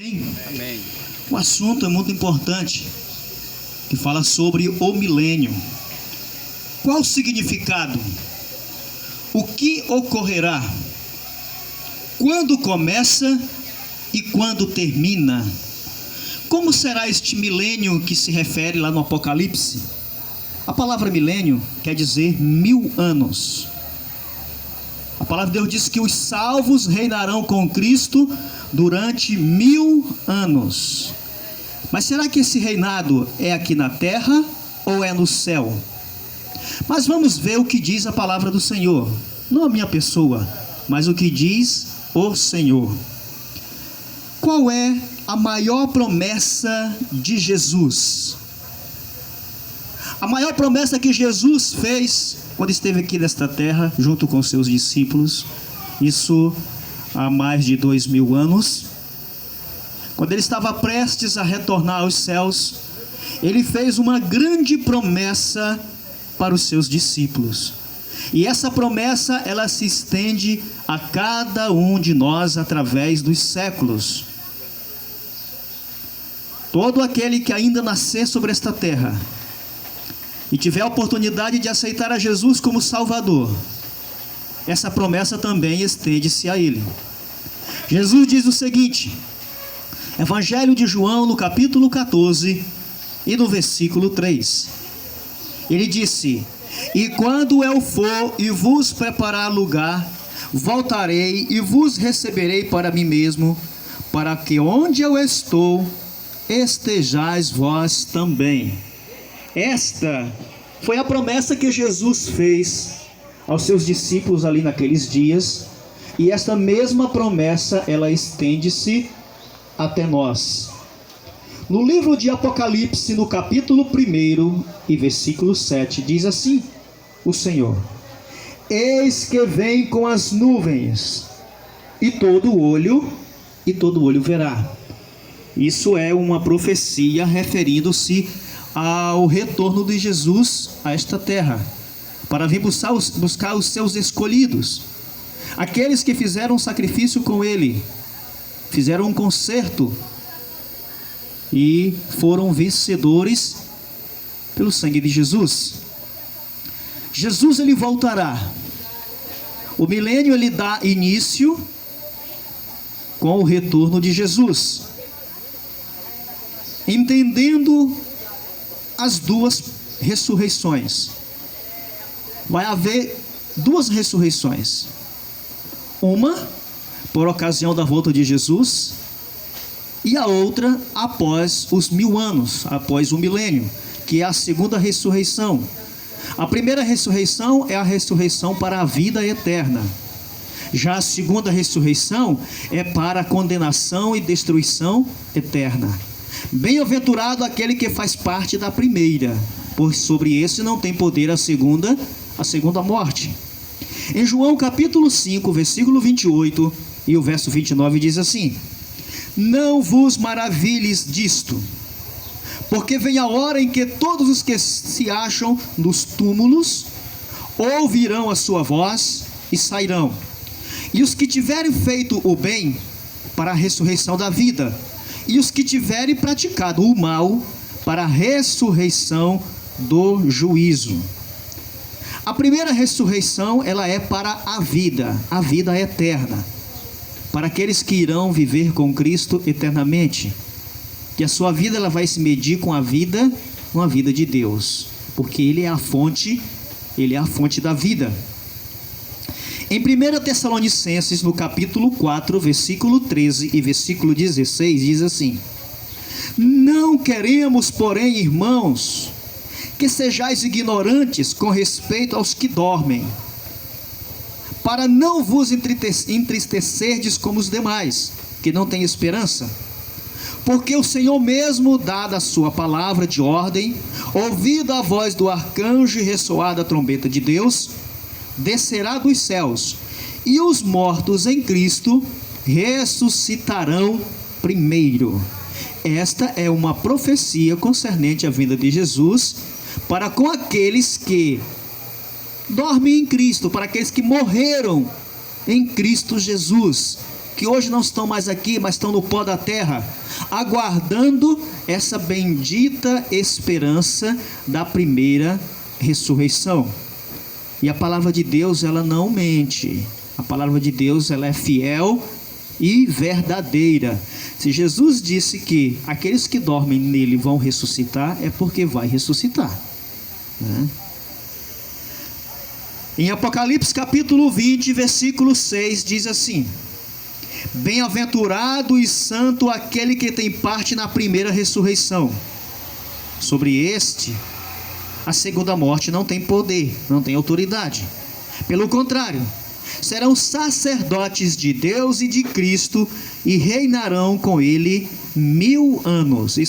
Amém. O assunto é muito importante, que fala sobre o milênio. Qual o significado? O que ocorrerá? Quando começa e quando termina? Como será este milênio que se refere lá no Apocalipse? A palavra milênio quer dizer 1000 anos. A palavra de Deus diz que os salvos reinarão com Cristo durante 1000 anos. Mas será que esse reinado é aqui na terra ou é no céu? Mas vamos ver o que diz a palavra do Senhor. Não a minha pessoa, mas o que diz o Senhor. Qual é a maior promessa de Jesus? A maior promessa que Jesus fez quando esteve aqui nesta terra, junto com seus discípulos, isso há mais de 2000 anos, quando ele estava prestes a retornar aos céus, ele fez uma grande promessa para os seus discípulos. E essa promessa, ela se estende a cada um de nós através dos séculos. Todo aquele que ainda nascer sobre esta terra e tiver a oportunidade de aceitar a Jesus como Salvador, essa promessa também estende-se a ele. Jesus diz o seguinte, Evangelho de João, no capítulo 14 e no versículo 3. Ele disse: "E quando eu for e vos preparar lugar, voltarei e vos receberei para mim mesmo, para que onde eu estou, estejais vós também." Esta foi a promessa que Jesus fez aos seus discípulos ali naqueles dias, e esta mesma promessa, ela estende-se até nós. No livro de Apocalipse, no capítulo 1 e versículo 7, diz assim o Senhor: "Eis que vem com as nuvens, e todo olho verá." Isso é uma profecia referindo-se ao retorno de Jesus a esta terra, para vir buscar os seus escolhidos, aqueles que fizeram um sacrifício com ele, fizeram um concerto e foram vencedores pelo sangue de Jesus. Jesus, ele voltará. O milênio, ele dá início com o retorno de Jesus. Entendendo as duas ressurreições, vai haver duas ressurreições. Uma por ocasião da volta de Jesus, e a outra após os 1000 anos, após o milênio, que é a segunda ressurreição. A primeira ressurreição é a ressurreição para a vida eterna. Já a segunda ressurreição é para a condenação e destruição eterna. Bem-aventurado aquele que faz parte da primeira, pois sobre esse não tem poder a segunda morte. Em João capítulo 5, versículo 28 e o verso 29 diz assim: "Não vos maravilhes disto, porque vem a hora em que todos os que se acham nos túmulos ouvirão a sua voz e sairão, e os que tiverem feito o bem para a ressurreição da vida, e os que tiverem praticado o mal para a ressurreição do juízo." A primeira ressurreição, ela é para a vida eterna, para aqueles que irão viver com Cristo eternamente, que a sua vida, ela vai se medir com a vida de Deus, porque Ele é a fonte da vida. Em 1 Tessalonicenses, no capítulo 4, versículo 13 e versículo 16, diz assim: "Não queremos, porém, irmãos, que sejais ignorantes com respeito aos que dormem, para não vos entristecerdes como os demais, que não têm esperança. Porque o Senhor mesmo, dada a sua palavra de ordem, ouvida a voz do arcanjo e ressoada a trombeta de Deus, descerá dos céus, e os mortos em Cristo ressuscitarão primeiro." Esta é uma profecia concernente à vinda de Jesus para com aqueles que dormem em Cristo, para aqueles que morreram em Cristo Jesus. que hoje não estão mais aqui, mas estão no pó da terra, aguardando essa bendita esperança da primeira ressurreição. E a palavra de Deus, ela não mente. A palavra de Deus, ela é fiel e verdadeira. Se Jesus disse que aqueles que dormem nele vão ressuscitar, é porque vai ressuscitar, né? Em Apocalipse capítulo 20, versículo 6, diz assim: bem-aventurado e santo aquele que tem parte na primeira ressurreição. Sobre este, a segunda morte não tem poder, não tem autoridade. Pelo contrário, serão sacerdotes de Deus e de Cristo e reinarão com ele 1000 anos. Isso